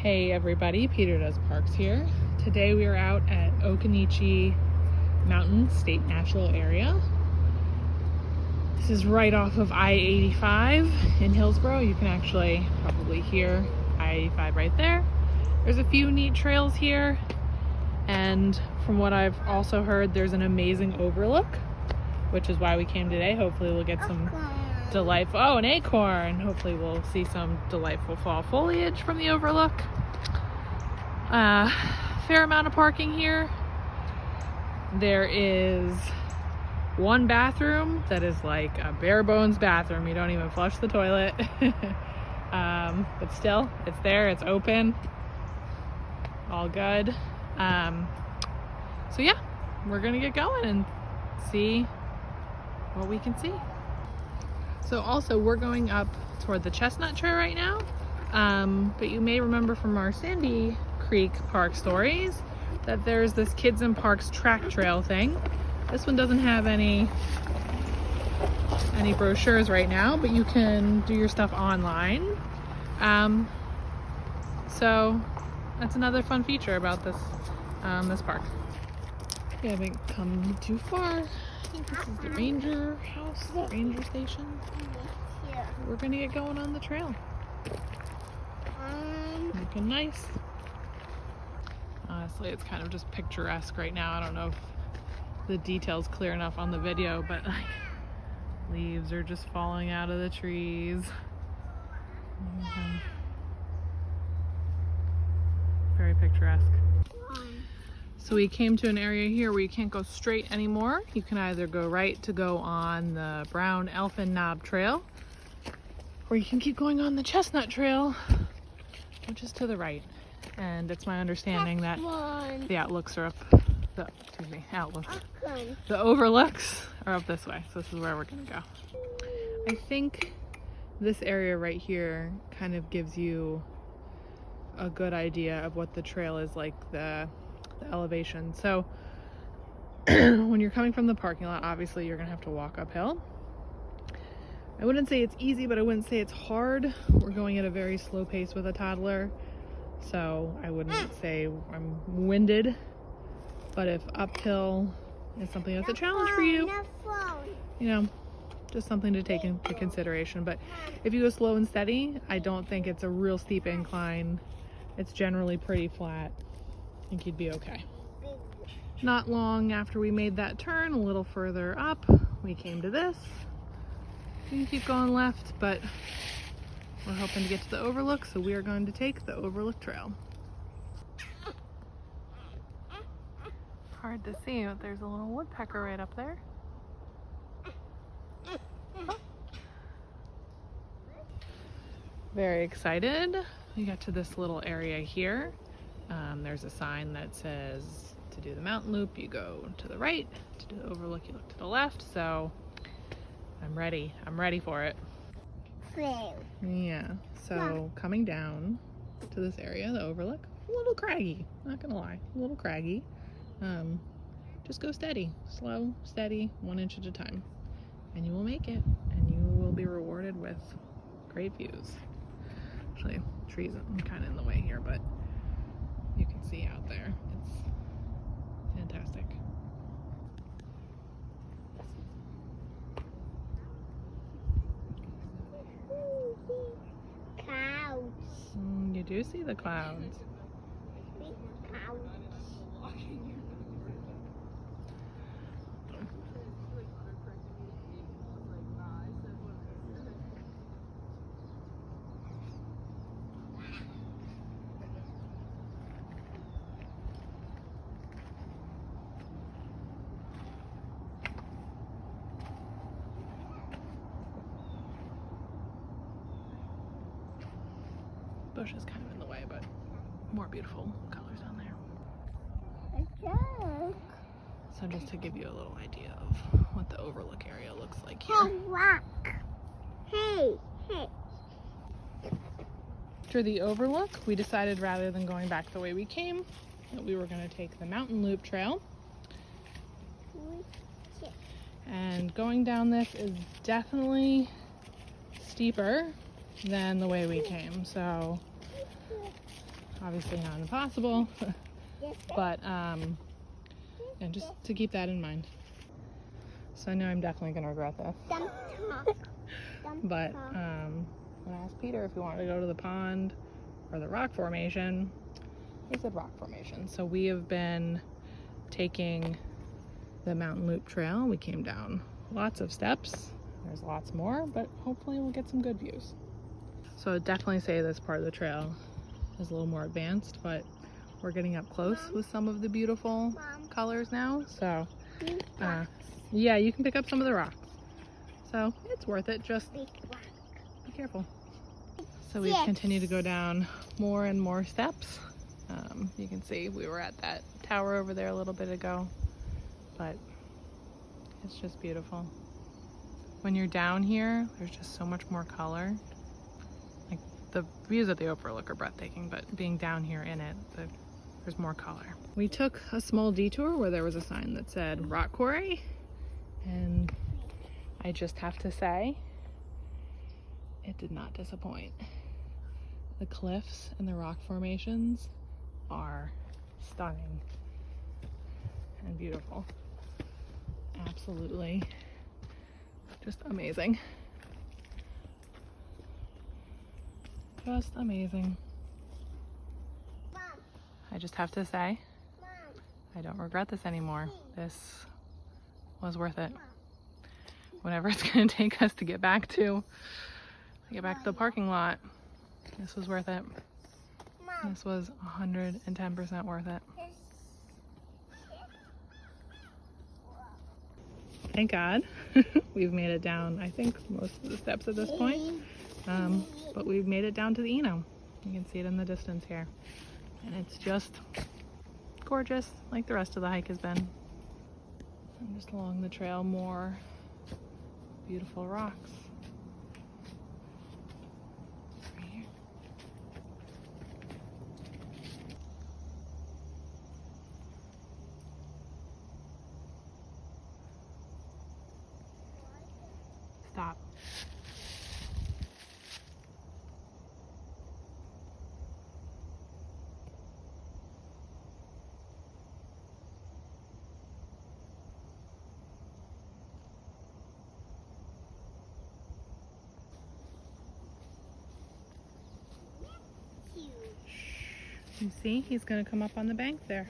Hey everybody, Peter Does Parks here. Today we are out at Occoneechee Mountain State Natural Area. This is right off of I-85 in Hillsborough. You can actually probably hear I-85 right there. There's a few neat trails here, and from what I've also heard, there's an amazing overlook, which is why we came today. Hopefully we'll get some delightful, an acorn. Hopefully we'll see some delightful fall foliage from the overlook. Fair amount of parking here. There is one bathroom that is like a bare bones bathroom. You don't even flush the toilet. But still, it's there, it's open, all good. So yeah, we're gonna get going and see what we can see. So also, we're going up toward the Chestnut Trail right now, but you may remember from our Sandy Creek Park stories that there's this Kids in Parks track trail thing. This one doesn't have any brochures right now, but you can do your stuff online. So that's another fun feature about this this park. We haven't come too far. I think this is the ranger house, the ranger station. Yeah. We're gonna get going on the trail. Looking nice. Honestly, it's kind of just picturesque right now. I don't know if the detail's clear enough on the video, but like leaves are just falling out of the trees. Very picturesque. So we came to an area here where you can't go straight anymore. You can either go right to go on the Brown Elfin Knob Trail, or you can keep going on the Chestnut Trail, which is to the right. And it's my understanding that the outlooks are up, the overlooks are up this way. So this is where we're gonna go. I think this area right here kind of gives you a good idea of what the trail is like, the elevation. So when you're coming from the parking lot, obviously you're gonna have to walk uphill. I wouldn't say it's easy, but I wouldn't say it's hard. We're going at a very slow pace with a toddler, so I wouldn't say I'm winded. But if uphill is something that's a challenge for you, you know, just something to take into consideration. But if you go slow and steady, I don't think it's a real steep incline. It's generally pretty flat. I think you'd be okay. Not long after we made that turn, a little further up, we came to this. You can keep going left, but we're hoping to get to the overlook, so we are going to take the overlook trail. Hard to see, but there's a little woodpecker right up there. Oh. Very excited. We got to this little area here. There's a sign that says to do the mountain loop, you go to the right. To do the overlook, you look to the left. So I'm ready for it. Yeah, so coming down to this area, the overlook, a little craggy, not gonna lie, a little craggy. Just go steady, slow, steady, 1 inch at a time, and you will make it, and you will be rewarded with great views. Actually, trees are kind of in the way here, but you can see out there. It's fantastic. Clouds. You do see the clouds. Bush is kind of in the way, but more beautiful colors down there. So just to give you a little idea of what the overlook area looks like here. Hey. After the overlook, we decided rather than going back the way we came, that we were going to take the mountain loop trail. And going down this is definitely steeper than the way we came. So Obviously not impossible, but and just to keep that in mind. So I know I'm definitely gonna regret this. But when I asked Peter if he wanted to go to the pond or the rock formation, he said rock formation. So we have been taking the mountain loop trail. We came down lots of steps. There's lots more, but hopefully we'll get some good views. So I'd definitely say this part of the trail is a little more advanced, but we're getting up close with some of the beautiful colors now. So yeah, you can pick up some of the rocks. So it's worth it, just be careful. So we've continued to go down more and more steps. You can see we were at that tower over there a little bit ago, but it's just beautiful. When you're down here, there's just so much more color. Like the views at the overlook are breathtaking, but being down here in it, there's more color. We took a small detour where there was a sign that said rock quarry, and I just have to say, it did not disappoint. The cliffs and the rock formations are stunning and beautiful. Absolutely just amazing. Just amazing. Mom. I just have to say, Mom. I don't regret this anymore. This was worth it. Whatever it's gonna take us to get back to the parking lot, this was worth it. Mom. This was 110% worth it. Thank God we've made it down, I think, most of the steps at this point. But we've made it down to the Eno. You can see it in the distance here. And it's just gorgeous, like the rest of the hike has been. And just along the trail, more beautiful rocks. Right here. Stop. You see, he's gonna come up on the bank there.